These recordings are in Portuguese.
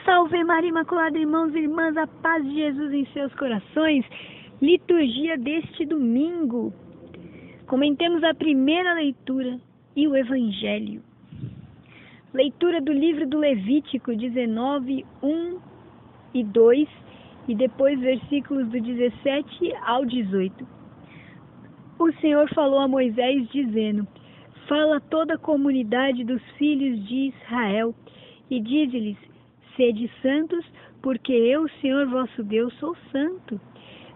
Salve Maria Imaculada, irmãos e irmãs, a paz de Jesus em seus corações. Liturgia deste domingo. Comentemos a primeira leitura e o Evangelho. Leitura do livro do Levítico 19, 1 e 2 e depois versículos do 17 ao 18. O Senhor falou a Moisés dizendo: fala a toda a comunidade dos filhos de Israel e dize-lhes: sede santos, porque eu, Senhor vosso Deus, sou santo.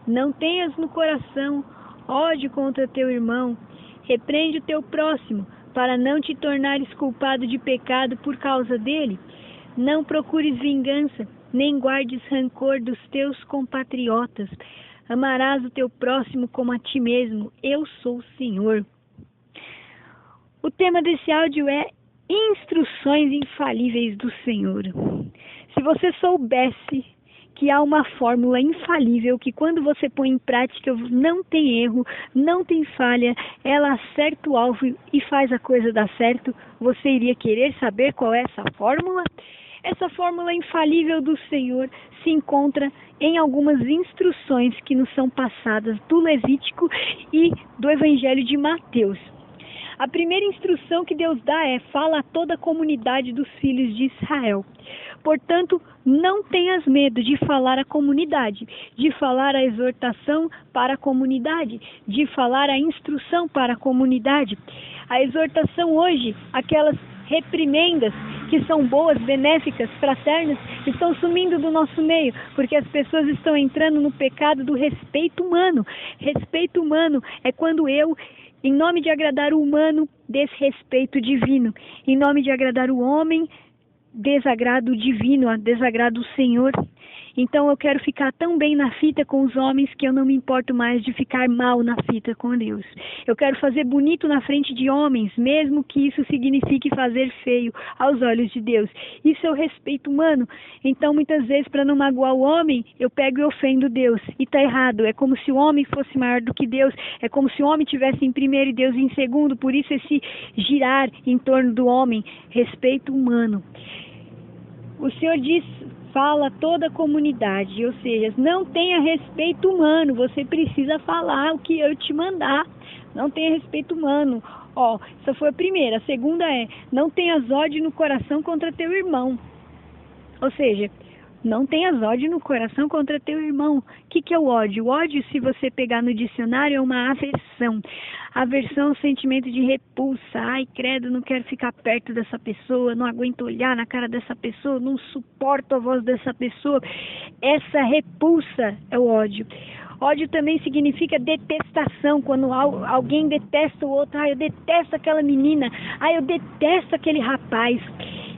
Não tenhas no coração ódio contra teu irmão. Repreende o teu próximo, para não te tornares culpado de pecado por causa dele. Não procures vingança, nem guardes rancor dos teus compatriotas. Amarás o teu próximo como a ti mesmo. Eu sou o Senhor. O tema desse áudio é instruções infalíveis do Senhor. Se você soubesse que há uma fórmula infalível que quando você põe em prática não tem erro, não tem falha, ela acerta o alvo e faz a coisa dar certo, você iria querer saber qual é essa fórmula? Essa fórmula infalível do Senhor se encontra em algumas instruções que nos são passadas do Levítico e do Evangelho de Mateus. A primeira instrução que Deus dá é: fala a toda a comunidade dos filhos de Israel. Portanto, não tenhas medo de falar à comunidade, de falar a exortação para a comunidade, de falar a instrução para a comunidade. A exortação hoje, aquelas reprimendas que são boas, benéficas, fraternas, estão sumindo do nosso meio, porque as pessoas estão entrando no pecado do respeito humano. Respeito humano é quando eu, em nome de agradar o humano, desrespeito o divino. Em nome de agradar o homem, desagrado o divino, desagrado o Senhor. Então eu quero ficar tão bem na fita com os homens que eu não me importo mais de ficar mal na fita com Deus. Eu quero fazer bonito na frente de homens, mesmo que isso signifique fazer feio aos olhos de Deus. Isso é o respeito humano. Então muitas vezes, para não magoar o homem, eu pego e ofendo Deus. E está errado. É como se o homem fosse maior do que Deus. É como se o homem tivesse em primeiro e Deus em segundo. Por isso esse girar em torno do homem. Respeito humano. O Senhor diz: fala toda a comunidade, ou seja, não tenha respeito humano, você precisa falar o que eu te mandar, não tenha respeito humano. Essa foi a primeira. A segunda é: não tenhas ódio no coração contra teu irmão, ou seja, não tenhas ódio no coração contra teu irmão. O que é o ódio? O ódio, se você pegar no dicionário, é uma aversão. Aversão é um sentimento de repulsa. Ai, credo, não quero ficar perto dessa pessoa, não aguento olhar na cara dessa pessoa, não suporto a voz dessa pessoa. Essa repulsa é o ódio. Ódio também significa detestação, quando alguém detesta o outro. Eu detesto aquela menina, eu detesto aquele rapaz.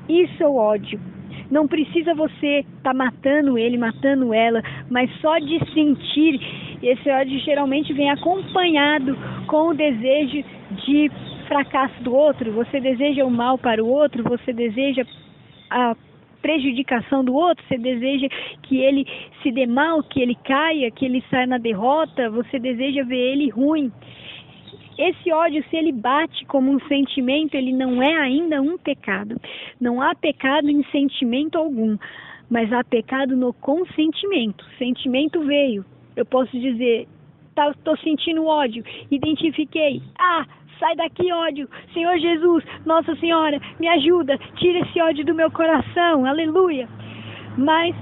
Isso é o ódio. Não precisa você estar matando ele, matando ela, mas só de sentir. Esse ódio geralmente vem acompanhado com o desejo de fracasso do outro. Você deseja o mal para o outro, você deseja a prejudicação do outro, você deseja que ele se dê mal, que ele caia, que ele saia na derrota, você deseja ver ele ruim. Esse ódio, se ele bate como um sentimento, ele não é ainda um pecado. Não há pecado em sentimento algum, mas há pecado no consentimento. Sentimento veio. Eu posso dizer: estou sentindo ódio, identifiquei. Sai daqui, ódio. Senhor Jesus, Nossa Senhora, me ajuda, tira esse ódio do meu coração, aleluia. Mas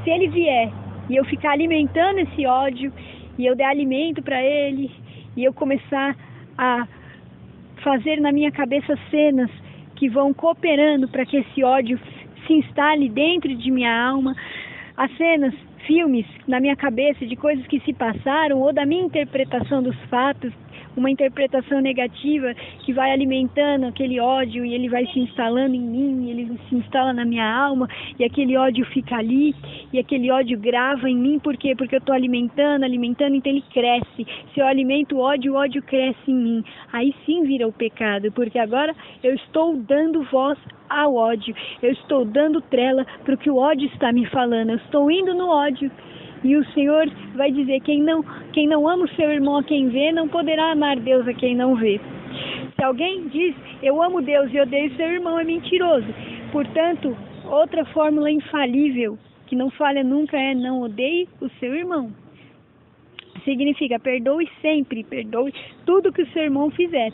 se ele vier e eu ficar alimentando esse ódio, e eu der alimento para ele, e eu começar a fazer na minha cabeça cenas que vão cooperando para que esse ódio se instale dentro de minha alma, as cenas, filmes na minha cabeça de coisas que se passaram ou da minha interpretação dos fatos, uma interpretação negativa que vai alimentando aquele ódio e ele vai se instalando em mim, ele se instala na minha alma e aquele ódio fica ali e aquele ódio grava em mim. Por quê? Porque eu estou alimentando, então ele cresce. Se eu alimento o ódio cresce em mim. Aí sim vira o pecado, porque agora eu estou dando voz ao ódio, eu estou dando trela para o que o ódio está me falando, eu estou indo no ódio. E o Senhor vai dizer: quem não ama o seu irmão a quem vê, não poderá amar Deus a quem não vê. Se alguém diz: eu amo Deus e odeio seu irmão, é mentiroso. Portanto, Outra fórmula infalível, que não falha nunca, é: não odeie o seu irmão. Significa: perdoe sempre, perdoe tudo que o seu irmão fizer.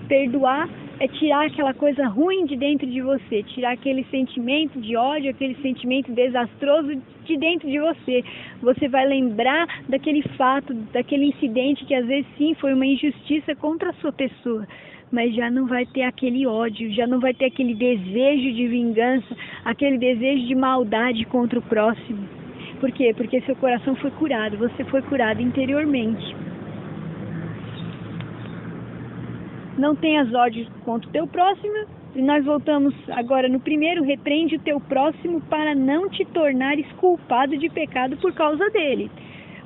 Perdoar é tirar aquela coisa ruim de dentro de você, tirar aquele sentimento de ódio, aquele sentimento desastroso de dentro de você. Você vai lembrar daquele fato, daquele incidente que às vezes sim foi uma injustiça contra a sua pessoa, mas já não vai ter aquele ódio, já não vai ter aquele desejo de vingança, aquele desejo de maldade contra o próximo. Por quê? Porque seu coração foi curado, você foi curado interiormente. Não tenhas ódio contra o teu próximo. E nós voltamos agora no primeiro: repreende o teu próximo para não te tornares culpado de pecado por causa dele.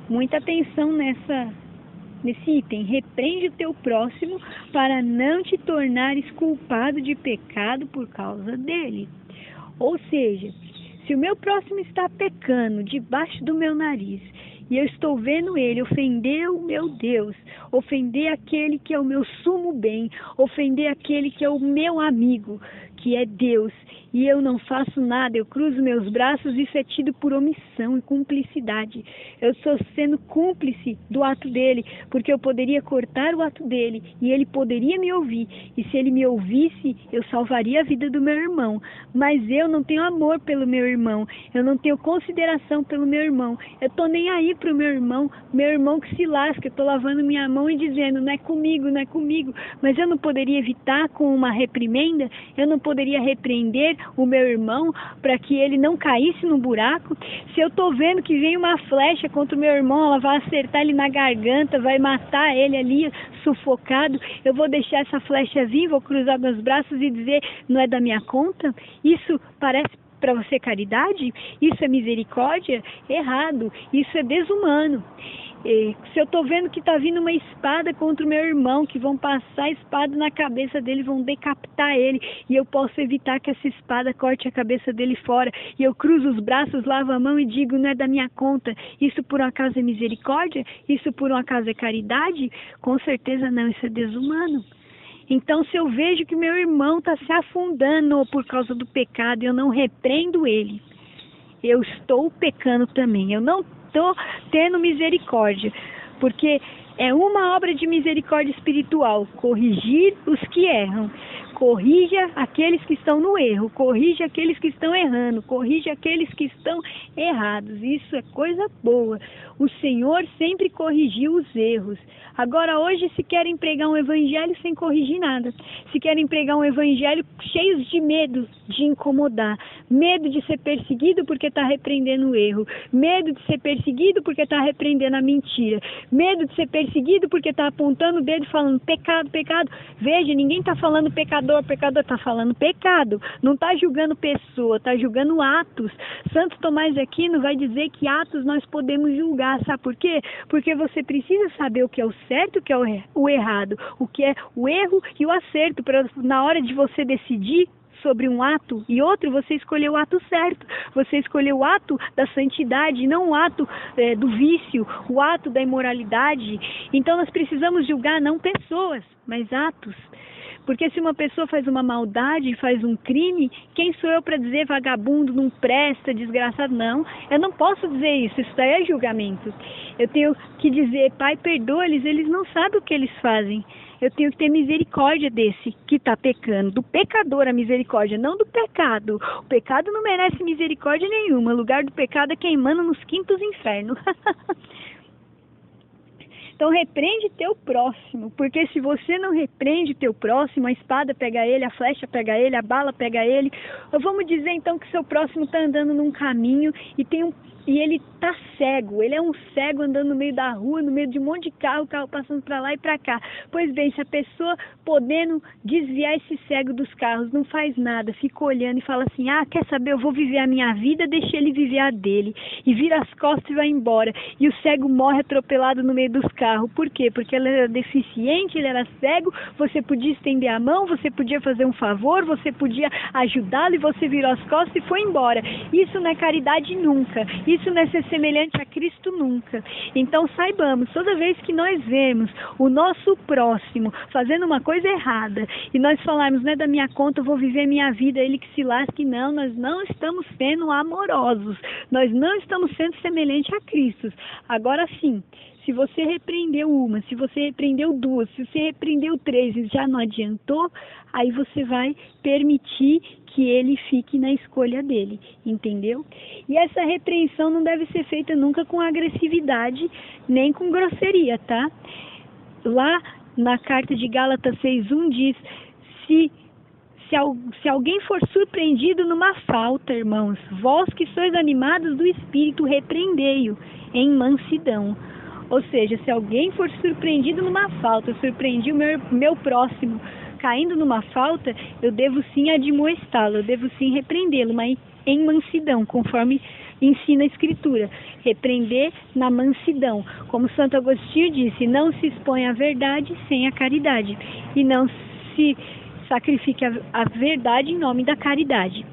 Muita atenção nesse item: repreende o teu próximo para não te tornares culpado de pecado por causa dele. Ou seja, se o meu próximo está pecando debaixo do meu nariz e eu estou vendo ele ofender o meu Deus, ofender aquele que é o meu sumo bem, ofender aquele que é o meu amigo, que é Deus, e eu não faço nada, eu cruzo meus braços, isso é tido por omissão e cumplicidade. Eu estou sendo cúmplice do ato dele, porque eu poderia cortar o ato dele e ele poderia me ouvir, e se ele me ouvisse, eu salvaria a vida do meu irmão. Mas eu não tenho amor pelo meu irmão, eu não tenho consideração pelo meu irmão, eu estou nem aí para o meu irmão que se lasca, eu estou lavando minha mão e dizendo: não é comigo, não é comigo. Mas eu não poderia evitar com uma reprimenda, eu não poderia repreender o meu irmão para que ele não caísse no buraco. Se eu estou vendo que vem uma flecha contra o meu irmão, ela vai acertar ele na garganta, vai matar ele ali sufocado, eu vou deixar essa flecha vir, vou cruzar meus braços e dizer: não é da minha conta? Isso parece para você caridade? Isso é misericórdia? Errado, isso é desumano. Se eu estou vendo que está vindo uma espada contra o meu irmão, que vão passar a espada na cabeça dele, vão decapitar ele, e eu posso evitar que essa espada corte a cabeça dele fora, e eu cruzo os braços, lavo a mão e digo: não é da minha conta, isso por um acaso é misericórdia? Isso por um acaso é caridade? Com certeza não, isso é desumano. Então, se eu vejo que meu irmão está se afundando por causa do pecado e eu não repreendo ele, eu estou pecando também, eu não estou tendo misericórdia, porque é uma obra de misericórdia espiritual: corrigir os que erram. Corrija aqueles que estão no erro, corrija aqueles que estão errando, corrija aqueles que estão errados. Isso é coisa boa. O Senhor sempre corrigiu os erros. Agora, hoje, se querem pregar um evangelho sem corrigir nada, se querem pregar um evangelho cheios de medo de incomodar, medo de ser perseguido porque está repreendendo o erro, medo de ser perseguido porque está repreendendo a mentira, medo de ser perseguido porque está apontando o dedo e falando: pecado, pecado. Veja, ninguém está falando pecador, pecador, está falando pecado. Não está julgando pessoa, está julgando atos. Santo Tomás de Aquino vai dizer que atos nós podemos julgar. Sabe por quê? Porque você precisa saber o que é o certo e o que é o errado, o que é o erro e o acerto, para na hora de você decidir sobre um ato e outro, você escolheu o ato certo, você escolheu o ato da santidade, não o ato do vício, o ato da imoralidade. Então nós precisamos julgar não pessoas, mas atos. Porque se uma pessoa faz uma maldade, faz um crime, quem sou eu para dizer vagabundo, não presta, desgraçado? Não, eu não posso dizer isso, isso daí é julgamento. Eu tenho que dizer: Pai, perdoa-lhes, eles não sabem o que eles fazem. Eu tenho que ter misericórdia desse que está pecando, do pecador a misericórdia, não do pecado. O pecado não merece misericórdia nenhuma, o lugar do pecado é queimando nos quintos infernos. Então repreende teu próximo, porque se você não repreende teu próximo, a espada pega ele, a flecha pega ele, a bala pega ele. Ou vamos dizer então que seu próximo está andando num caminho e ele está cego, ele é um cego andando no meio da rua, no meio de um monte de carro passando para lá e para cá. Pois bem, se a pessoa podendo desviar esse cego dos carros, não faz nada, fica olhando e fala assim: quer saber, eu vou viver a minha vida, deixa ele viver a dele, e vira as costas e vai embora, e o cego morre atropelado no meio dos carros. carro. Por quê? Porque ela era deficiente, ele era cego, você podia estender a mão, você podia fazer um favor, você podia ajudá-lo e você virou as costas e foi embora. Isso não é caridade nunca. Isso não é ser semelhante a Cristo nunca. Então saibamos, toda vez que nós vemos o nosso próximo fazendo uma coisa errada e nós falarmos, não é da minha conta, eu vou viver minha vida, ele que se lasque, não, nós não estamos sendo amorosos, nós não estamos sendo semelhantes a Cristo. Agora sim, se você repreendeu uma, se você repreendeu duas, se você repreendeu três e já não adiantou, aí você vai permitir que ele fique na escolha dele, entendeu? E essa repreensão não deve ser feita nunca com agressividade, nem com grosseria, tá? Lá na carta de Gálatas 6:1 diz, se alguém for surpreendido numa falta, irmãos, vós que sois animados do Espírito, repreendei-o em mansidão. Ou seja, se alguém for surpreendido numa falta, eu surpreendi o meu próximo caindo numa falta, eu devo sim admoestá-lo, eu devo sim repreendê-lo, mas em mansidão, conforme ensina a Escritura. Repreender na mansidão. Como Santo Agostinho disse, não se expõe à verdade sem a caridade, e não se sacrifique a verdade em nome da caridade.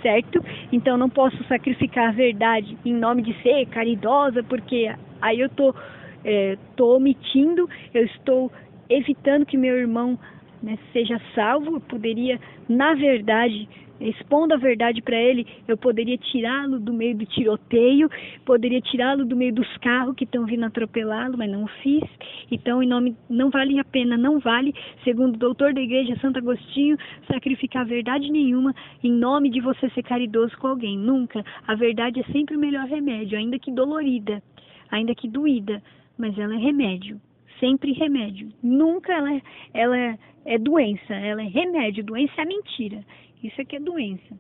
Certo? Então não posso sacrificar a verdade em nome de ser caridosa, porque aí eu estou omitindo, eu estou evitando que meu irmão, né, seja salvo. Eu poderia, na verdade, expondo a verdade para ele, eu poderia tirá-lo do meio do tiroteio, poderia tirá-lo do meio dos carros que estão vindo atropelá-lo, mas não o fiz. Então, não vale a pena, não vale, segundo o doutor da igreja Santo Agostinho, sacrificar verdade nenhuma em nome de você ser caridoso com alguém. Nunca. A verdade é sempre o melhor remédio, ainda que dolorida, ainda que doída, mas ela é remédio. Sempre remédio. Nunca ela é doença, ela é remédio. Doença é mentira. Isso aqui é doença.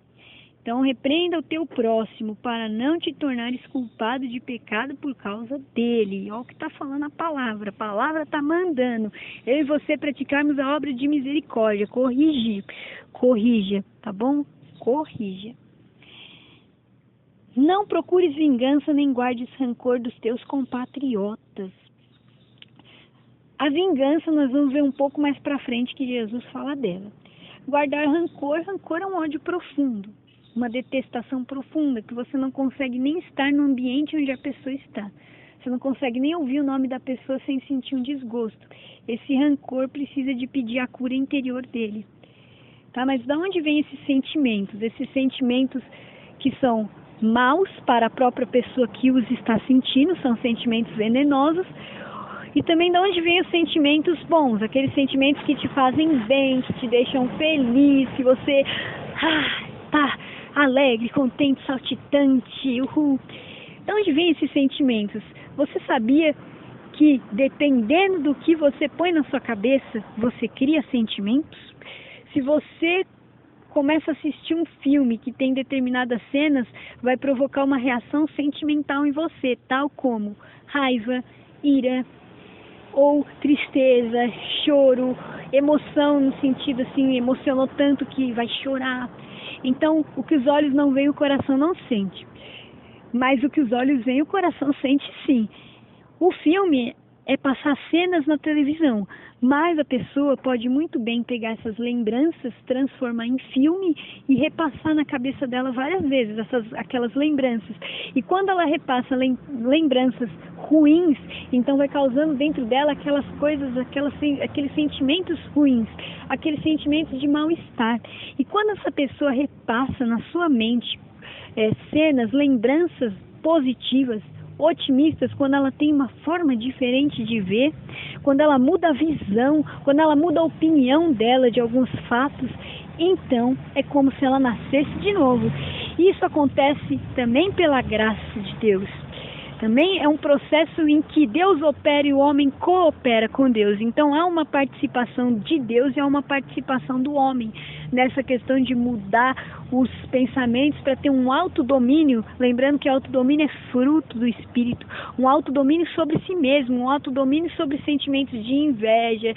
Então, repreenda o teu próximo para não te tornares culpado de pecado por causa dele. Olha o que está falando a palavra. A palavra está mandando. Eu e você praticarmos a obra de misericórdia. Corrija, tá bom? Corrija. Não procures vingança nem guardes rancor dos teus compatriotas. A vingança nós vamos ver um pouco mais para frente que Jesus fala dela. Guardar rancor é um ódio profundo, uma detestação profunda, que você não consegue nem estar no ambiente onde a pessoa está. Você não consegue nem ouvir o nome da pessoa sem sentir um desgosto. Esse rancor precisa de pedir a cura interior dele. Tá? Mas de onde vêm esses sentimentos? Esses sentimentos que são maus para a própria pessoa que os está sentindo, são sentimentos venenosos. E também de onde vêm os sentimentos bons, aqueles sentimentos que te fazem bem, que te deixam feliz, que você tá alegre, contente, saltitante, uhul. De onde vêm esses sentimentos? Você sabia que dependendo do que você põe na sua cabeça, você cria sentimentos? Se você começa a assistir um filme que tem determinadas cenas, vai provocar uma reação sentimental em você, tal como raiva, ira, ou tristeza, choro, emoção no sentido assim, emocionou tanto que vai chorar. Então, o que os olhos não veem, o coração não sente. Mas o que os olhos veem, o coração sente sim. O filme é passar cenas na televisão, mas a pessoa pode muito bem pegar essas lembranças, transformar em filme e repassar na cabeça dela várias vezes aquelas lembranças. E quando ela repassa lembranças ruins, então vai causando dentro dela aquelas coisas, aqueles sentimentos ruins, aqueles sentimentos de mal-estar. E quando essa pessoa repassa na sua mente cenas, lembranças positivas, otimistas, quando ela tem uma forma diferente de ver, quando ela muda a visão, quando ela muda a opinião dela de alguns fatos, então é como se ela nascesse de novo. Isso acontece também pela graça de Deus. Também é um processo em que Deus opera e o homem coopera com Deus. Então há uma participação de Deus e há uma participação do homem nessa questão de mudar os pensamentos para ter um autodomínio. Lembrando que autodomínio é fruto do Espírito. Um autodomínio sobre si mesmo, um autodomínio sobre sentimentos de inveja,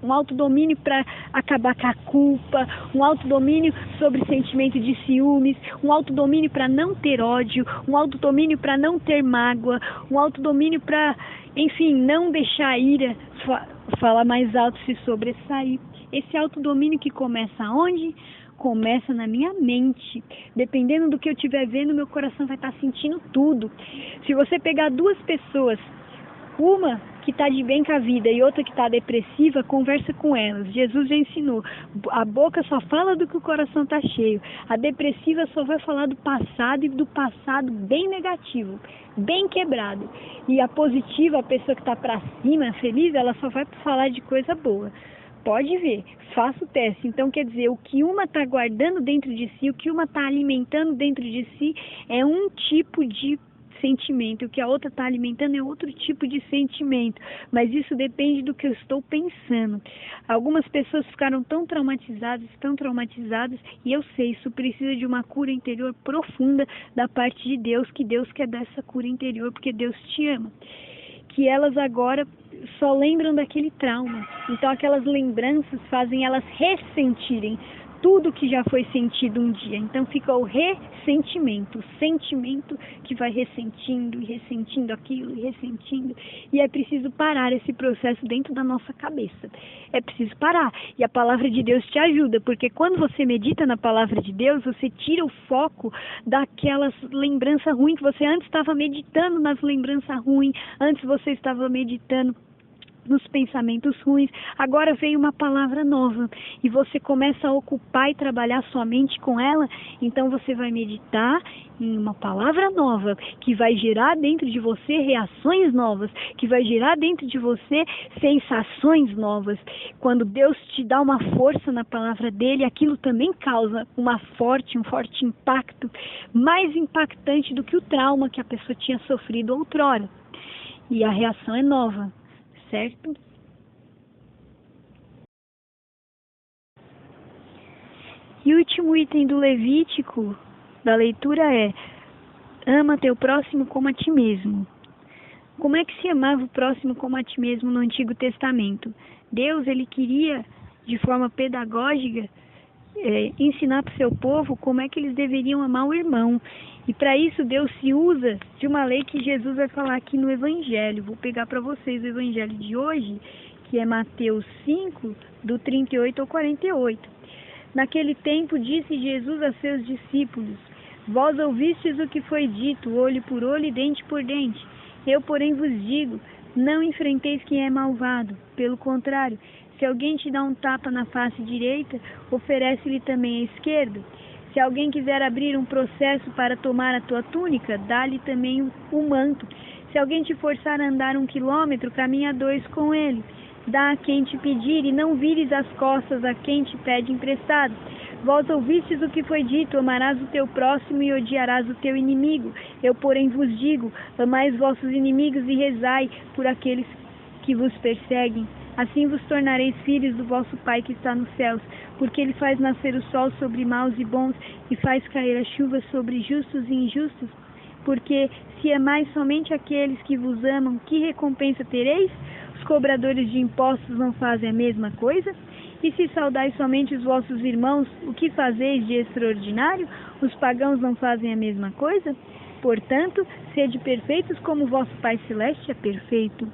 um autodomínio para acabar com a culpa, um autodomínio sobre sentimento de ciúmes, um autodomínio para não ter ódio, um autodomínio para não ter mágoa, um autodomínio para Enfim, não deixar a ira falar mais alto, se sobressair. Esse autodomínio que começa onde? Começa na minha mente. Dependendo do que eu estiver vendo, meu coração vai estar sentindo tudo. Se você pegar duas pessoas, uma que está de bem com a vida e outra que está depressiva, conversa com elas. Jesus já ensinou. A boca só fala do que o coração está cheio. A depressiva só vai falar do passado, e do passado bem negativo, bem quebrado. E a positiva, a pessoa que está para cima, feliz, ela só vai falar de coisa boa. Pode ver, faça o teste. Então, quer dizer, o que uma está guardando dentro de si, o que uma está alimentando dentro de si, é um tipo de sentimento. O que a outra está alimentando é outro tipo de sentimento. Mas isso depende do que eu estou pensando. Algumas pessoas ficaram tão traumatizadas, e eu sei, isso precisa de uma cura interior profunda da parte de Deus, que Deus quer dar essa cura interior, porque Deus te ama. Que elas agora só lembram daquele trauma. Então aquelas lembranças fazem elas ressentirem tudo que já foi sentido um dia. Então fica o ressentimento, o sentimento que vai ressentindo e ressentindo aquilo e ressentindo. E é preciso parar esse processo dentro da nossa cabeça. É preciso parar. E a palavra de Deus te ajuda, porque quando você medita na palavra de Deus, você tira o foco daquelas lembranças ruins que você antes estava meditando nas lembranças ruins, antes você estava meditando nos pensamentos ruins. Agora veio uma palavra nova e você começa a ocupar e trabalhar sua mente com ela. Então você vai meditar em uma palavra nova que vai gerar dentro de você reações novas, que vai gerar dentro de você sensações novas. Quando Deus te dá uma força na palavra dele, aquilo também causa um forte impacto, mais impactante do que o trauma que a pessoa tinha sofrido outrora. E a reação é nova. Certo? E o último item do Levítico, da leitura, é: ama teu próximo como a ti mesmo. Como é que se amava o próximo como a ti mesmo no Antigo Testamento? Deus, ele queria, de forma pedagógica, ensinar para o seu povo como é que eles deveriam amar o irmão. E para isso Deus se usa de uma lei que Jesus vai falar aqui no Evangelho. Vou pegar para vocês o Evangelho de hoje, que é Mateus 5, do 38 ao 48. Naquele tempo disse Jesus a seus discípulos: vós ouvistes o que foi dito, olho por olho e dente por dente. Eu, porém, vos digo, não enfrenteis quem é malvado. Pelo contrário, se alguém te dá um tapa na face direita, oferece-lhe também a esquerda. Se alguém quiser abrir um processo para tomar a tua túnica, dá-lhe também o manto. Se alguém te forçar a andar 1 quilômetro, caminha 2 com ele. Dá a quem te pedir e não vires as costas a quem te pede emprestado. Vós ouvistes o que foi dito: amarás o teu próximo e odiarás o teu inimigo. Eu, porém, vos digo: amai os vossos inimigos e rezai por aqueles que vos perseguem. Assim vos tornareis filhos do vosso Pai que está nos céus, porque ele faz nascer o sol sobre maus e bons e faz cair a chuva sobre justos e injustos. Porque se amais somente aqueles que vos amam, que recompensa tereis? Os cobradores de impostos não fazem a mesma coisa? E se saudais somente os vossos irmãos, o que fazeis de extraordinário? Os pagãos não fazem a mesma coisa? Portanto, sede perfeitos como vosso Pai Celeste é perfeito.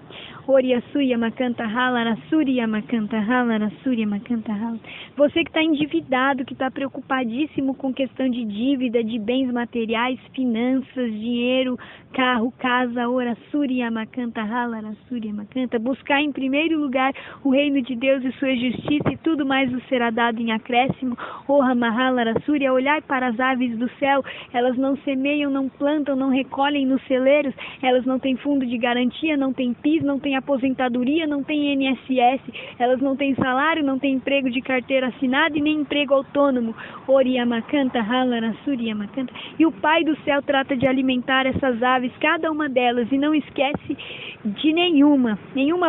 Oriasuya Makanta Hala, Arasuria Makanta Hala, Arasuria Makanta Hala. Você que está endividado, que está preocupadíssimo com questão de dívida, de bens materiais, finanças, dinheiro, carro, casa, Orasuria Makanta Hala, Arasuria Makanta. Buscar em primeiro lugar o reino de Deus e sua justiça, e tudo mais vos será dado em acréscimo. Oha Mahala, Arasuria. Olhai para as aves do céu, elas não semeiam, não plantam, não recolhem nos celeiros, elas não têm fundo de garantia, não têm PIS, não têm aposentadoria, não têm INSS, elas não têm salário, não têm emprego de carteira assinada e nem emprego autônomo. Oriamakanta, Halarasuriamakanta. E o Pai do céu trata de alimentar essas aves, cada uma delas, e não esquece de nenhuma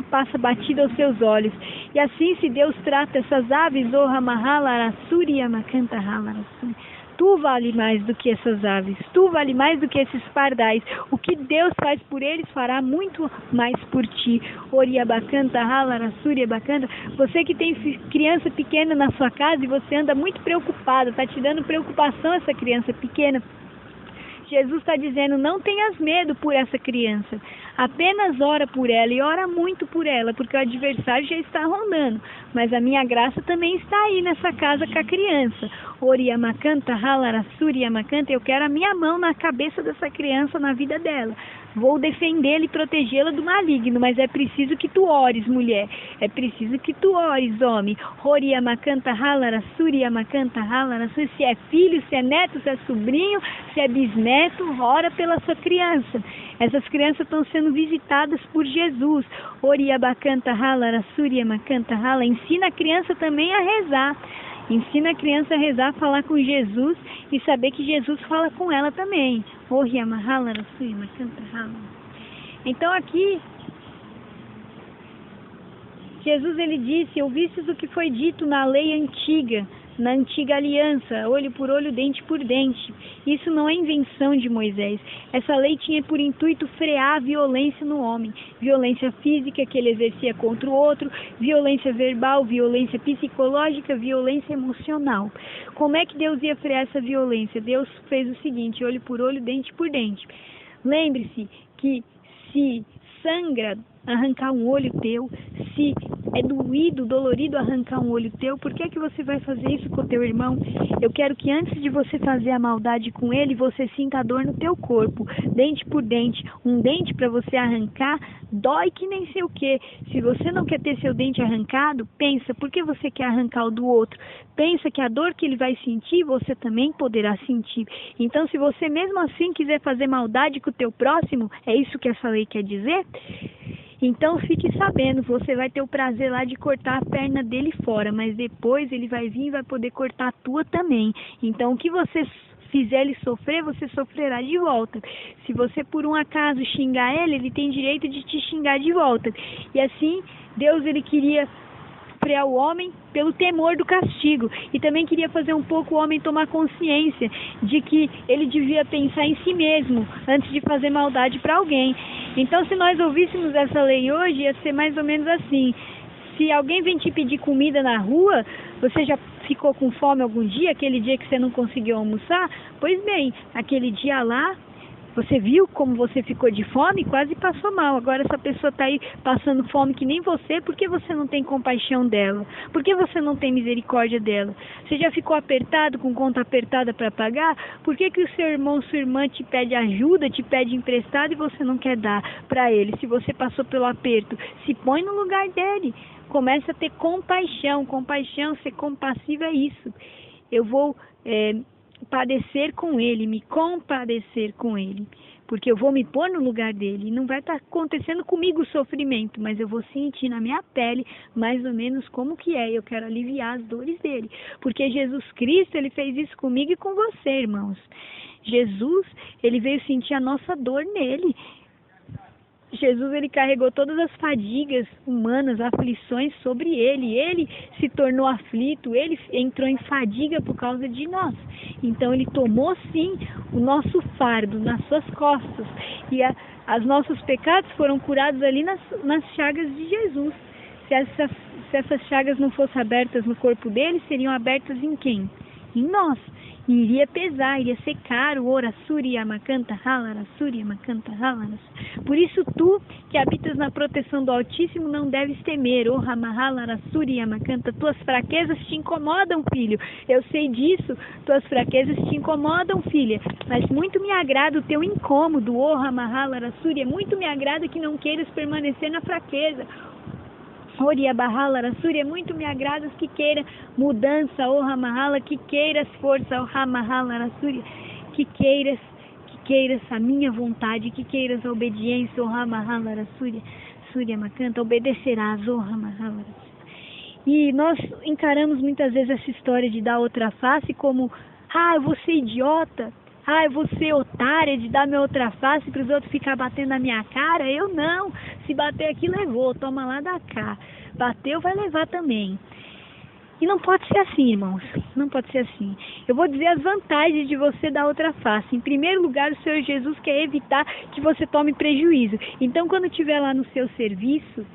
passa batida aos seus olhos. E assim, se Deus trata essas aves, Ohamahalarasuriamakanta Halarasuri. Tu vale mais do que essas aves, tu vale mais do que esses pardais. O que Deus faz por eles, fará muito mais por ti. Oriabakanta, Halarasuriabakanta. Você que tem criança pequena na sua casa e você anda muito preocupada, está te dando preocupação essa criança pequena. Jesus está dizendo, não tenhas medo por essa criança. Apenas ora por ela e ora muito por ela, porque o adversário já está rondando. Mas a minha graça também está aí nessa casa com a criança. Oriamakanta, Halarasuriamakanta, eu quero a minha mão na cabeça dessa criança, na vida dela. Vou defendê-la e protegê-la do maligno, mas é preciso que tu ores, mulher. É preciso que tu ores, homem. Oriamakanta, Halarasuriamakanta, Halarasuri. Se é filho, se é neto, se é sobrinho, se é bisneto, ora pela sua criança. Essas crianças estão sendo visitadas por Jesus. Oriabakanta, Halarasuriamakanta, Hala. Ensina a criança também a rezar. Ensina a criança a rezar, a falar com Jesus e saber que Jesus fala com ela também. Então aqui, Jesus ele disse, ouvistes o que foi dito na lei antiga, na antiga aliança, olho por olho, dente por dente. Isso não é invenção de Moisés. Essa lei tinha por intuito frear a violência no homem. Violência física que ele exercia contra o outro, violência verbal, violência psicológica, violência emocional. Como é que Deus ia frear essa violência? Deus fez o seguinte, olho por olho, dente por dente. Lembre-se que se sangra arrancar um olho teu, se é doído, dolorido arrancar um olho teu, por que você vai fazer isso com o teu irmão? Eu quero que antes de você fazer a maldade com ele, você sinta a dor no teu corpo, dente por dente. Um dente para você arrancar, dói que nem sei o que. Se você não quer ter seu dente arrancado, pensa, por que você quer arrancar o do outro? Pensa que a dor que ele vai sentir, você também poderá sentir. Então, se você mesmo assim quiser fazer maldade com o teu próximo, é isso que essa lei quer dizer? Então fique sabendo, você vai ter o prazer lá de cortar a perna dele fora, mas depois ele vai vir e vai poder cortar a tua também. Então o que você fizer ele sofrer, você sofrerá de volta. Se você por um acaso xingar ele tem direito de te xingar de volta. E assim, Deus ele queria frear o homem pelo temor do castigo. E também queria fazer um pouco o homem tomar consciência de que ele devia pensar em si mesmo antes de fazer maldade para alguém. Então, se nós ouvíssemos essa lei hoje, ia ser mais ou menos assim. Se alguém vem te pedir comida na rua, você já ficou com fome algum dia, aquele dia que você não conseguiu almoçar? Pois bem, aquele dia lá, você viu como você ficou de fome? Quase passou mal. Agora essa pessoa está aí passando fome que nem você, por que você não tem compaixão dela? Por que você não tem misericórdia dela? Você já ficou apertado, com conta apertada para pagar? Por que o seu irmão, sua irmã te pede ajuda, te pede emprestado e você não quer dar para ele? Se você passou pelo aperto, se põe no lugar dele. Começa a ter compaixão. Compaixão, ser compassivo é isso. Eu vou padecer com ele, me compadecer com ele, porque eu vou me pôr no lugar dele, e não vai estar acontecendo comigo o sofrimento, mas eu vou sentir na minha pele mais ou menos como que é, eu quero aliviar as dores dele, porque Jesus Cristo, ele fez isso comigo e com você, irmãos. Jesus, ele veio sentir a nossa dor nele. Jesus, ele carregou todas as fadigas humanas, aflições sobre ele se tornou aflito, ele entrou em fadiga por causa de nós. Então ele tomou sim o nosso fardo nas suas costas e os nossos pecados foram curados ali nas chagas de Jesus. Se essas chagas não fossem abertas no corpo dele, seriam abertas em quem? Em nós. E iria pesar, iria ser caro. Ora, Surya Makanta Halara, Surya Makanta Halara. Por isso tu, que habitas na proteção do Altíssimo, não deves temer. Oh, Hamahalara, Surya Makanta. Tuas fraquezas te incomodam, filho. Eu sei disso. Tuas fraquezas te incomodam, filha. Mas muito me agrada o teu incômodo. Oh, Hamahalara, Surya. Muito me agrada que não queiras permanecer na fraqueza. Oria Bahala Surya, muito me agrada que queira mudança, oh Hamahala, que queiras força, oh Hamahala Surya, que queiras a minha vontade, que queiras a obediência, oh Hamahala Surya, Surya Makanta, obedecerás, oh Hamahala. E nós encaramos muitas vezes essa história de dar outra face como, eu vou ser idiota, eu vou ser otária de dar minha outra face para os outros ficar batendo na minha cara. Eu não. Se bater aqui, levou. Toma lá da cá. Bateu, vai levar também. E não pode ser assim, irmãos. Não pode ser assim. Eu vou dizer as vantagens de você dar outra face. Em primeiro lugar, o Senhor Jesus quer evitar que você tome prejuízo. Então, quando estiver lá no seu serviço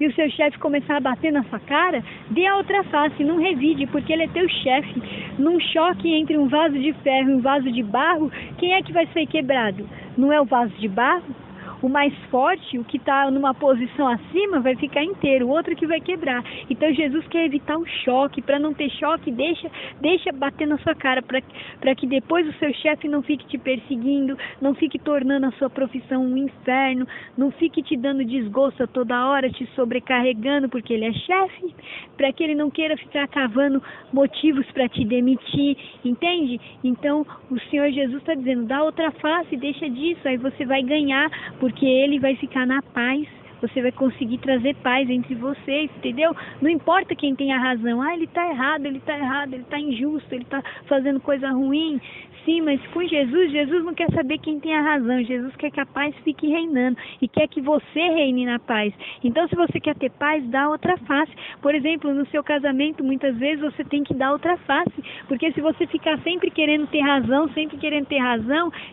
e o seu chefe começar a bater na sua cara, dê a outra face, não revide, porque ele é teu chefe. Num choque entre um vaso de ferro e um vaso de barro, quem é que vai ser quebrado? Não é o vaso de barro? O mais forte, o que está numa posição acima, vai ficar inteiro, o outro que vai quebrar. Então Jesus quer evitar um choque. Para não ter choque, deixa bater na sua cara, para que depois o seu chefe não fique te perseguindo, não fique tornando a sua profissão um inferno, não fique te dando desgosto a toda hora, te sobrecarregando porque ele é chefe, para que ele não queira ficar cavando motivos para te demitir, entende? Então o Senhor Jesus está dizendo, dá outra face, deixa disso, aí você vai ganhar, porque ele vai ficar na paz, você vai conseguir trazer paz entre vocês, entendeu? Não importa quem tem a razão, ele está errado, ele está injusto, ele está fazendo coisa ruim. Sim, mas com Jesus não quer saber quem tem a razão, Jesus quer que a paz fique reinando e quer que você reine na paz. Então, se você quer ter paz, dá outra face. Por exemplo, no seu casamento, muitas vezes você tem que dar outra face, porque se você ficar sempre querendo ter razão,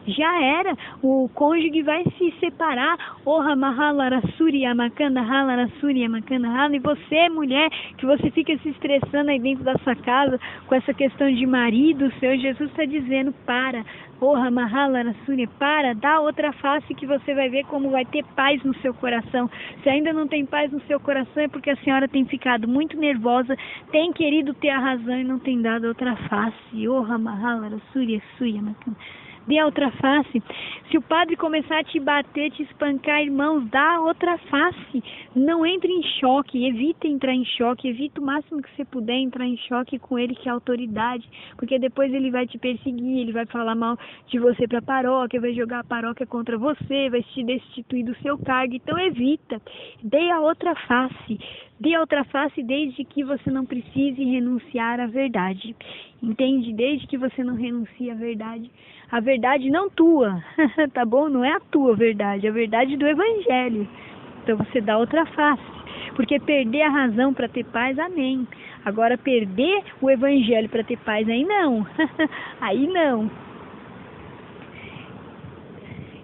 já era, o cônjuge vai se separar. E você, mulher, que você fica se estressando aí dentro da sua casa com essa questão de marido, o Senhor Jesus está dizendo, para, dá outra face que você vai ver como vai ter paz no seu coração. Se ainda não tem paz no seu coração é porque a senhora tem ficado muito nervosa, tem querido ter a razão e não tem dado outra face. Dê a outra face. Se o padre começar a te bater, te espancar, irmãos, dá a outra face. Não entre em choque, evita entrar em choque, evita o máximo que você puder entrar em choque com ele, que é a autoridade, porque depois ele vai te perseguir, ele vai falar mal de você para a paróquia, vai jogar a paróquia contra você, vai te destituir do seu cargo. Então evita, dê a outra face. Dê outra face desde que você não precise renunciar à verdade. Entende? Desde que você não renuncie à verdade. A verdade não tua, tá bom? Não é a tua verdade, a verdade do Evangelho. Então você dá outra face. Porque perder a razão para ter paz, amém. Agora perder o Evangelho para ter paz, aí não. Aí não.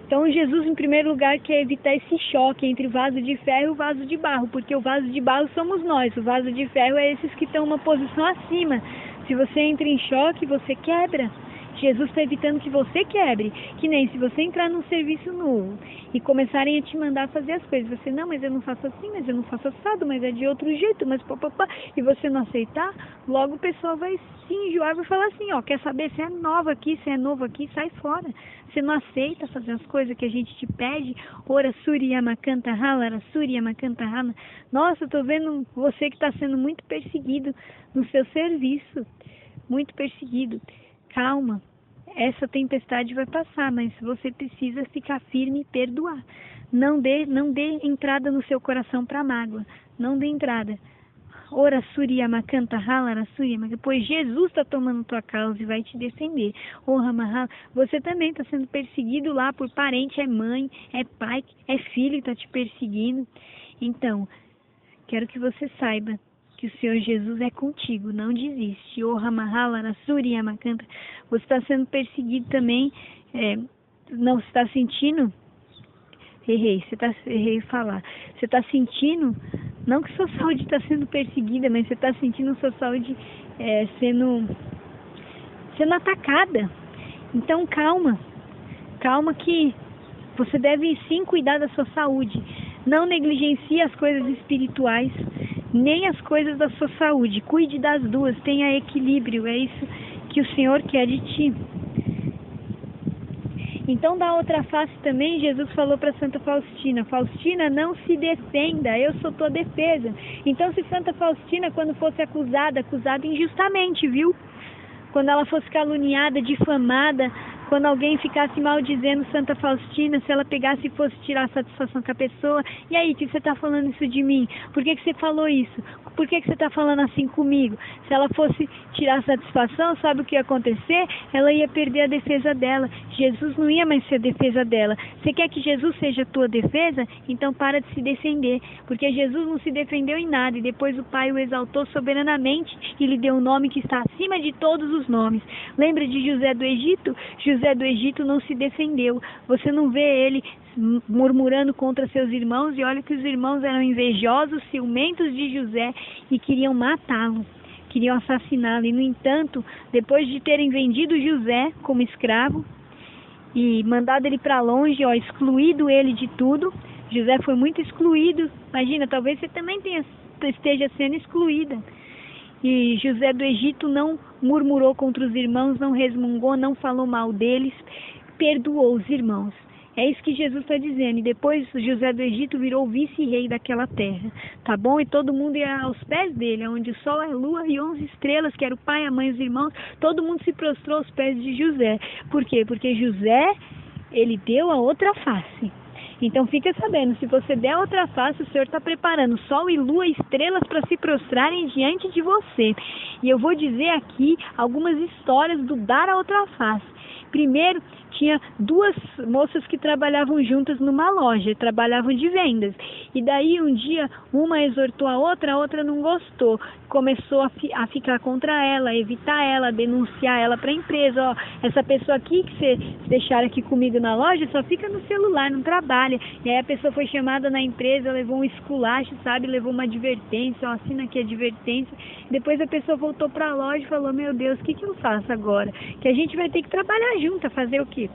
Então Jesus, em primeiro lugar, quer evitar esse choque entre o vaso de ferro e o vaso de barro, porque o vaso de barro somos nós, o vaso de ferro é esses que estão uma posição acima. Se você entra em choque, você quebra. Jesus está evitando que você quebre, que nem se você entrar num serviço novo e começarem a te mandar fazer as coisas, você, não, mas eu não faço assim, mas eu não faço assado, mas é de outro jeito, mas papapá, e você não aceitar, logo o pessoal vai se enjoar e vai falar assim, ó, quer saber, você é nova aqui, você é novo aqui, sai fora. Você não aceita fazer as coisas que a gente te pede, ora suriyama canta rala, suriyama canta rala. Nossa, eu tô vendo você que está sendo muito perseguido no seu serviço, muito perseguido. Calma, essa tempestade vai passar, mas você precisa ficar firme e perdoar. Não dê entrada no seu coração para mágoa, não dê entrada. Ora suriyama canta rala, suriyama, pois Jesus está tomando tua causa e vai te defender. Você também está sendo perseguido lá por parente, é mãe, é pai, é filho que está te perseguindo. Então, quero que você saiba que o Senhor Jesus é contigo, não desiste. Você está sendo perseguido também, não está sentindo? Errei falar. Você está sentindo, não que sua saúde está sendo perseguida, mas você está sentindo sua saúde sendo atacada. Então calma que você deve sim cuidar da sua saúde. Não negligencie as coisas espirituais, nem as coisas da sua saúde. Cuide das duas, tenha equilíbrio, é isso que o Senhor quer de ti. Então, da outra face também, Jesus falou para Santa Faustina, Faustina, não se defenda, eu sou tua defesa. Então, se Santa Faustina, quando fosse acusada injustamente, viu? Quando ela fosse caluniada, difamada, quando alguém ficasse maldizendo Santa Faustina, se ela pegasse e fosse tirar satisfação com a pessoa, e aí, que você está falando isso de mim? Por que você falou isso? Por que você está falando assim comigo? Se ela fosse tirar satisfação, sabe o que ia acontecer? Ela ia perder a defesa dela. Jesus não ia mais ser a defesa dela. Você quer que Jesus seja a tua defesa? Então para de se defender, porque Jesus não se defendeu em nada, e depois o Pai o exaltou soberanamente e lhe deu um nome que está acima de todos os nomes. Lembra de José do Egito? José do Egito não se defendeu. Você não vê ele murmurando contra seus irmãos, e olha que os irmãos eram invejosos, ciumentos de José e queriam matá-lo, queriam assassiná-lo. E no entanto, depois de terem vendido José como escravo e mandado ele para longe, excluído ele de tudo, José foi muito excluído. Imagina, talvez você também esteja sendo excluída. E José do Egito não murmurou contra os irmãos, não resmungou, não falou mal deles, perdoou os irmãos. É isso que Jesus está dizendo. E depois José do Egito virou vice-rei daquela terra, tá bom? E todo mundo ia aos pés dele, onde o sol, a lua e 11 estrelas, que era o pai, a mãe e os irmãos, todo mundo se prostrou aos pés de José. Por quê? Porque José, ele deu a outra face. Então fica sabendo, se você der a outra face, o Senhor está preparando sol e lua e estrelas para se prostrarem diante de você. E eu vou dizer aqui algumas histórias do dar a outra face. Primeiro, tinha duas moças que trabalhavam juntas numa loja, trabalhavam de vendas. E daí um dia uma exortou a outra não gostou. Começou a ficar contra ela, a evitar ela, a denunciar ela para a empresa. Essa pessoa aqui que você deixaram aqui comigo na loja só fica no celular, não trabalha. E aí a pessoa foi chamada na empresa, levou um esculacho, sabe? Levou uma advertência, assina aqui a advertência. Depois a pessoa voltou para a loja e falou, meu Deus, o que eu faço agora? Que a gente vai ter que trabalhar junto, fazer o quê?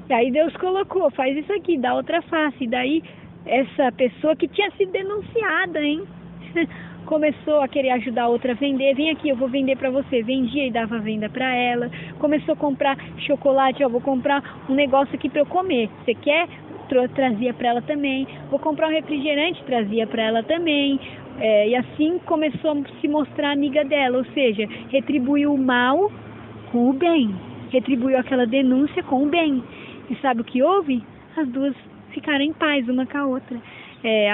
E aí Deus colocou, faz isso aqui, dá outra face. E daí essa pessoa que tinha sido denunciada, começou a querer ajudar a outra a vender. Vem aqui, eu vou vender para você. Vendia e dava venda para ela. Começou a comprar chocolate, vou comprar um negócio aqui para eu comer. Você quer? Trazia para ela também. Vou comprar um refrigerante, trazia para ela também. E assim começou a se mostrar amiga dela, ou seja, retribuiu o mal com o bem. Retribuiu aquela denúncia com o bem. E sabe o que houve? As duas ficaram em paz uma com a outra.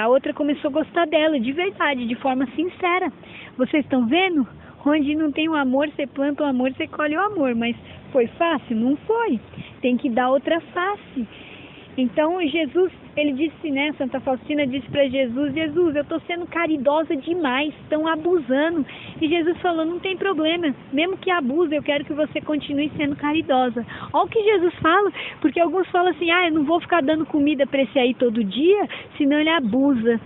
A outra começou a gostar dela, de verdade, de forma sincera. Vocês estão vendo? Onde não tem o amor, você planta o amor, você colhe o amor. Mas foi fácil? Não foi. Tem que dar outra face. Então Jesus, ele disse, Santa Faustina disse para Jesus, eu estou sendo caridosa demais, estão abusando. E Jesus falou, não tem problema, mesmo que abuse, eu quero que você continue sendo caridosa. Olha o que Jesus fala, porque alguns falam assim, eu não vou ficar dando comida para esse aí todo dia, senão ele abusa.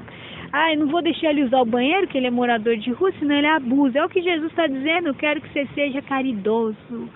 Eu não vou deixar ele usar o banheiro, que ele é morador de rua, senão ele abusa. É o que Jesus está dizendo, eu quero que você seja caridoso.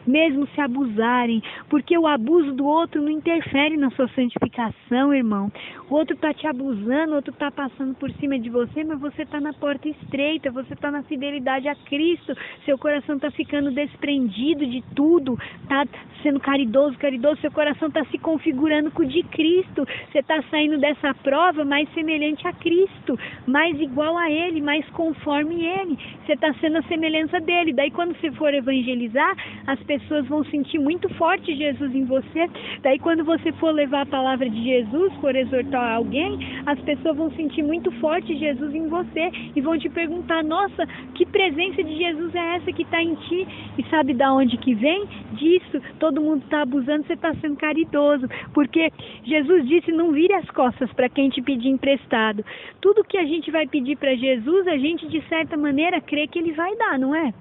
Mesmo se abusarem, porque o abuso do outro não interfere na sua santificação, irmão. O outro está te abusando, o outro está passando por cima de você, mas você está na porta estreita, você está na fidelidade a Cristo, seu coração está ficando desprendido de tudo, está sendo caridoso, seu coração está se configurando com o de Cristo, você está saindo dessa prova mais semelhante a Cristo, mais igual a Ele, mais conforme Ele, você está sendo a semelhança dEle. Daí quando você for evangelizar, as pessoas vão sentir muito forte Jesus em você. Daí quando você for levar a palavra de Jesus, for exortar alguém, as pessoas vão sentir muito forte Jesus em você e vão te perguntar, nossa, que presença de Jesus é essa que está em ti? E sabe da onde que vem? Disso, todo mundo está abusando, você está sendo caridoso, porque Jesus disse, não vire as costas para quem te pedir emprestado. Tudo que a gente vai pedir para Jesus, a gente de certa maneira crê que Ele vai dar, não é?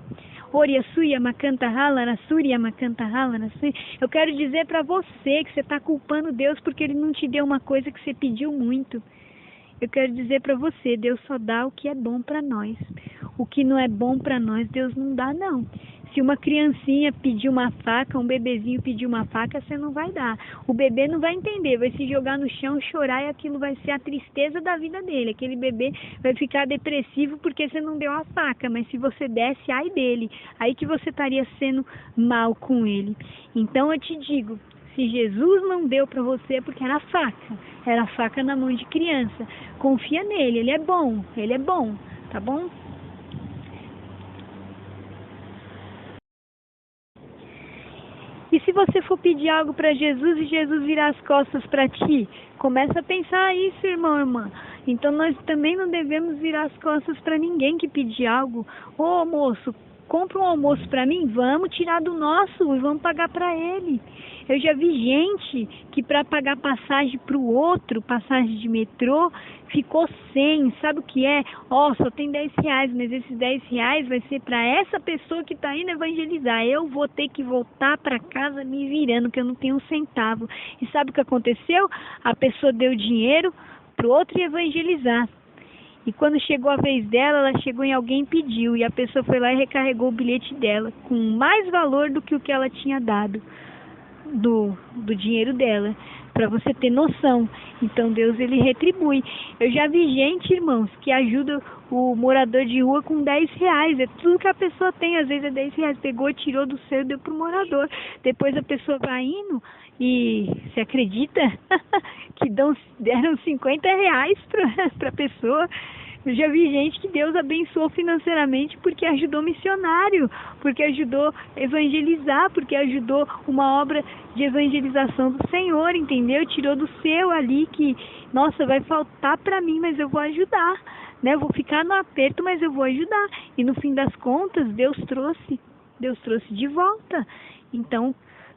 Eu quero dizer para você que você está culpando Deus porque Ele não te deu uma coisa que você pediu muito. Eu quero dizer para você, Deus só dá o que é bom para nós. O que não é bom para nós, Deus não dá, não. Se uma criancinha pedir uma faca, um bebezinho pedir uma faca, você não vai dar. O bebê não vai entender, vai se jogar no chão, chorar, e aquilo vai ser a tristeza da vida dele. Aquele bebê vai ficar depressivo porque você não deu a faca, mas se você desse, ai dele. Aí que você estaria sendo mal com ele. Então eu te digo, se Jesus não deu para você é porque era faca na mão de criança. Confia nele, ele é bom, tá bom? E se você for pedir algo para Jesus e Jesus virar as costas para ti, começa a pensar isso, irmão, irmã. Então nós também não devemos virar as costas para ninguém que pedir algo. Ô moço, compra um almoço para mim, vamos tirar do nosso e vamos pagar para ele. Eu já vi gente que para pagar passagem para o outro, passagem de metrô, ficou sem. Sabe o que é? Ó, só tem R$10, mas esses R$10 vai ser para essa pessoa que está indo evangelizar. Eu vou ter que voltar para casa me virando, que eu não tenho um centavo. E sabe o que aconteceu? A pessoa deu dinheiro para o outro evangelizar. E quando chegou a vez dela, ela chegou em alguém e pediu. E a pessoa foi lá e recarregou o bilhete dela, com mais valor do que o que ela tinha dado. Do dinheiro dela, para você ter noção. Então Deus, ele retribui. Eu já vi gente, irmãos, que ajuda o morador de rua com R$10, é tudo que a pessoa tem, às vezes é R$10, pegou, tirou do seu e deu pro morador. Depois a pessoa vai indo e, você acredita que deram R$50 para a pessoa? Eu já vi gente que Deus abençoou financeiramente porque ajudou missionário, porque ajudou evangelizar, porque ajudou uma obra de evangelização do Senhor, entendeu? Tirou do seu ali que, nossa, vai faltar para mim, mas eu vou ajudar, né? Eu vou ficar no aperto, mas eu vou ajudar. E no fim das contas, Deus trouxe de volta. Então,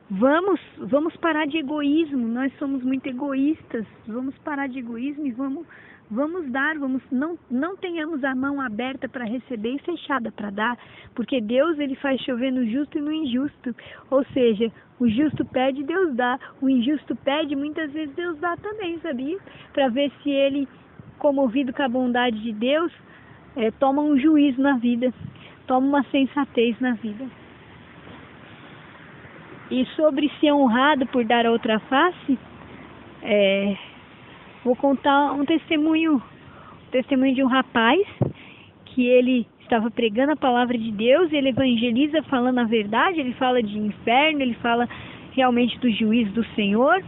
vamos parar de egoísmo. Nós somos muito egoístas. Vamos parar de egoísmo e vamos dar, não tenhamos a mão aberta para receber e fechada para dar, porque Deus, ele faz chover no justo e no injusto. Ou seja, o justo pede, Deus dá. O injusto pede, muitas vezes Deus dá também, sabia? Para ver se ele, comovido com a bondade de Deus, toma um juízo na vida, toma uma sensatez na vida. E sobre ser honrado por dar a outra face, vou contar um testemunho de um rapaz que ele estava pregando a palavra de Deus, ele evangeliza falando a verdade, ele fala de inferno, ele fala realmente do juízo do Senhor,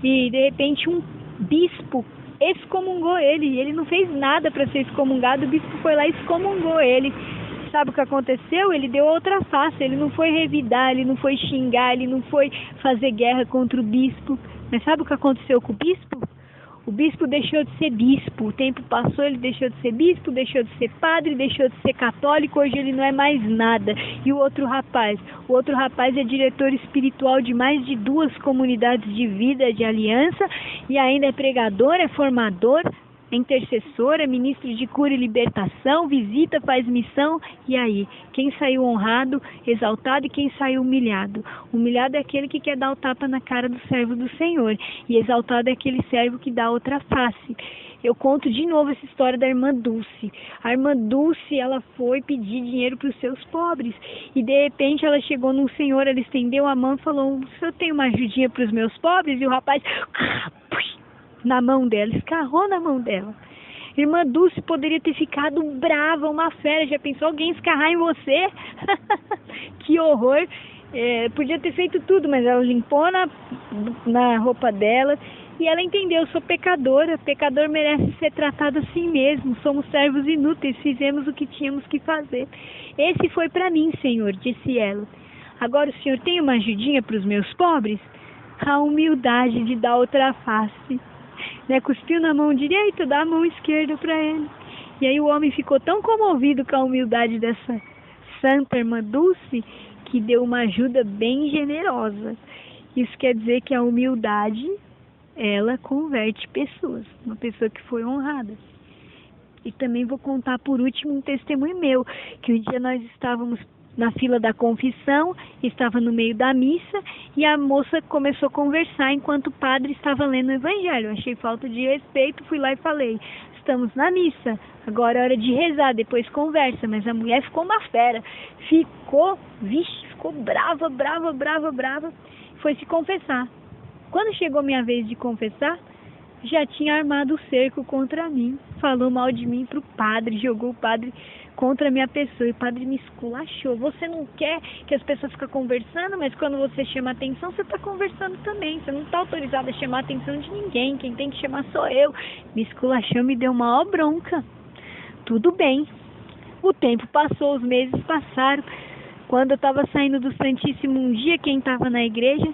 e de repente um bispo excomungou ele, ele não fez nada para ser excomungado, o bispo foi lá e excomungou ele. Sabe o que aconteceu? Ele deu outra face, ele não foi revidar, ele não foi xingar, ele não foi fazer guerra contra o bispo. Mas sabe o que aconteceu com o bispo? O bispo deixou de ser bispo, o tempo passou, ele deixou de ser bispo, deixou de ser padre, deixou de ser católico, hoje ele não é mais nada. E o outro rapaz é diretor espiritual de mais de 2 comunidades de vida, de aliança, e ainda é pregador, é formador, é intercessor, é ministro de cura e libertação, visita, faz missão. E aí, quem saiu honrado, exaltado, e quem saiu humilhado? Humilhado é aquele que quer dar o tapa na cara do servo do Senhor, e exaltado é aquele servo que dá outra face. Eu conto de novo essa história da irmã Dulce. A irmã Dulce, ela foi pedir dinheiro para os seus pobres, e de repente ela chegou num senhor, ela estendeu a mão e falou: o senhor tem uma ajudinha para os meus pobres? E o rapaz, na mão dela, escarrou na mão dela. Irmã Dulce poderia ter ficado brava, uma fera. Já pensou alguém escarrar em você? Que horror. Podia ter feito tudo, mas ela limpou na roupa dela e ela entendeu: sou pecadora, pecador merece ser tratado assim mesmo, somos servos inúteis, fizemos o que tínhamos que fazer. Esse foi para mim, Senhor, disse ela. Agora o Senhor tem uma ajudinha para os meus pobres? A humildade de dar outra face. Cuspiu na mão direita, dá a mão esquerda para ele. E aí o homem ficou tão comovido com a humildade dessa santa irmã Dulce que deu uma ajuda bem generosa. Isso quer dizer que a humildade, ela converte pessoas, uma pessoa que foi honrada. E também vou contar por último um testemunho meu, que um dia nós estávamos na fila da confissão, estava no meio da missa, e a moça começou a conversar enquanto o padre estava lendo o evangelho. Eu achei falta de respeito, fui lá e falei: estamos na missa, agora é hora de rezar, depois conversa. Mas a mulher ficou uma fera, ficou brava, foi se confessar. Quando chegou minha vez de confessar, já tinha armado o cerco contra mim, falou mal de mim pro padre, jogou o padre contra a minha pessoa, e o padre me esculachou. Você não quer que as pessoas fiquem conversando, mas quando você chama atenção, você está conversando também, você não está autorizado a chamar a atenção de ninguém, quem tem que chamar sou eu. Me esculachou, me deu maior bronca. Tudo bem, o tempo passou, os meses passaram. Quando eu estava saindo do Santíssimo um dia, quem estava na igreja?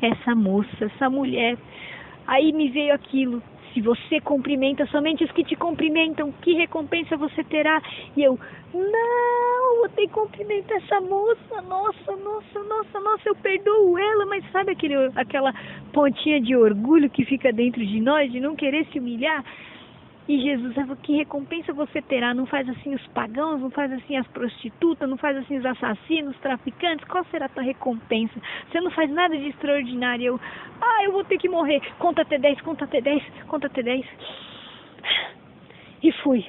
Essa moça, essa mulher. Aí me veio aquilo: Se você cumprimenta somente os que te cumprimentam, que recompensa você terá? E eu, não, vou ter que cumprimentar essa moça, nossa, eu perdoo ela, mas sabe aquela pontinha de orgulho que fica dentro de nós, de não querer se humilhar? E Jesus, que recompensa você terá? Não faz assim os pagãos, não faz assim as prostitutas, não faz assim os assassinos, os traficantes? Qual será a tua recompensa? Você não faz nada de extraordinário. Eu vou ter que morrer. Conta até 10, conta até 10, conta até 10. E fui.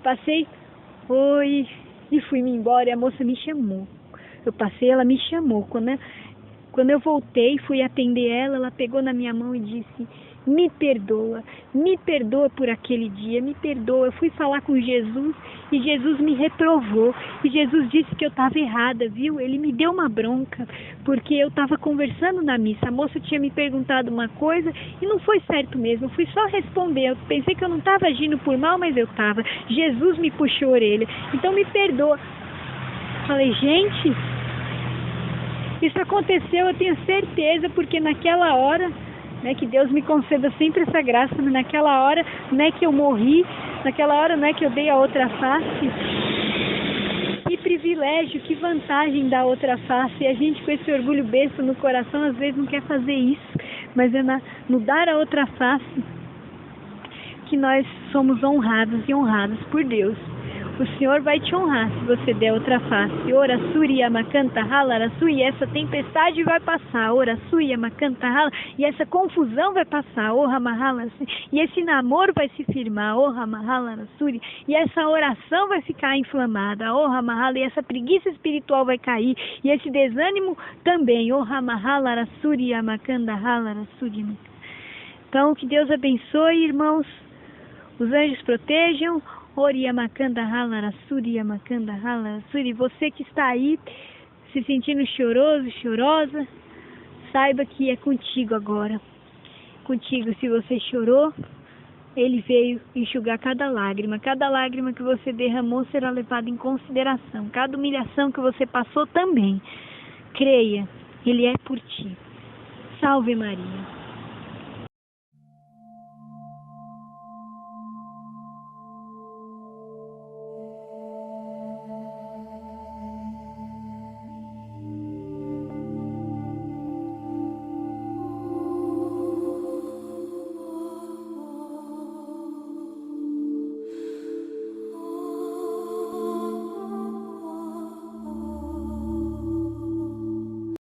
Passei, e fui-me embora e a moça me chamou. Eu passei, ela me chamou. Quando eu voltei, fui atender ela pegou na minha mão e disse: me perdoa por aquele dia, me perdoa. Eu fui falar com Jesus e Jesus me reprovou. E Jesus disse que eu estava errada, viu? Ele me deu uma bronca, porque eu estava conversando na missa. A moça tinha me perguntado uma coisa e não foi certo mesmo. Eu fui só responder. Eu pensei que eu não estava agindo por mal, mas eu estava. Jesus me puxou a orelha. Então me perdoa. Falei, gente, isso aconteceu, eu tenho certeza, porque naquela hora, que Deus me conceda sempre essa graça, mas naquela hora não é que eu morri, naquela hora não é que eu dei a outra face. Que privilégio, que vantagem da outra face. E a gente com esse orgulho besta no coração às vezes não quer fazer isso, mas é no dar a outra face que nós somos honrados e honradas por Deus. O Senhor vai te honrar se você der outra face. Ora suri yamakanta hala e essa tempestade vai passar. Ora suri yamakanta hala e essa confusão vai passar. Ora mahala e esse namoro vai se firmar. Ora mahala suri e essa oração vai ficar inflamada. Ora mahala e essa preguiça espiritual vai cair e esse desânimo também. Ora mahala suri yamakanta hala suri. Então que Deus abençoe, irmãos. Os anjos protejam. Oriamakanda Halara Suri Yamakanda Halara Suri. Você que está aí se sentindo choroso, chorosa, saiba que é contigo agora. Contigo, se você chorou, Ele veio enxugar cada lágrima. Cada lágrima que você derramou será levada em consideração. Cada humilhação que você passou também. Creia, Ele é por ti. Salve Maria.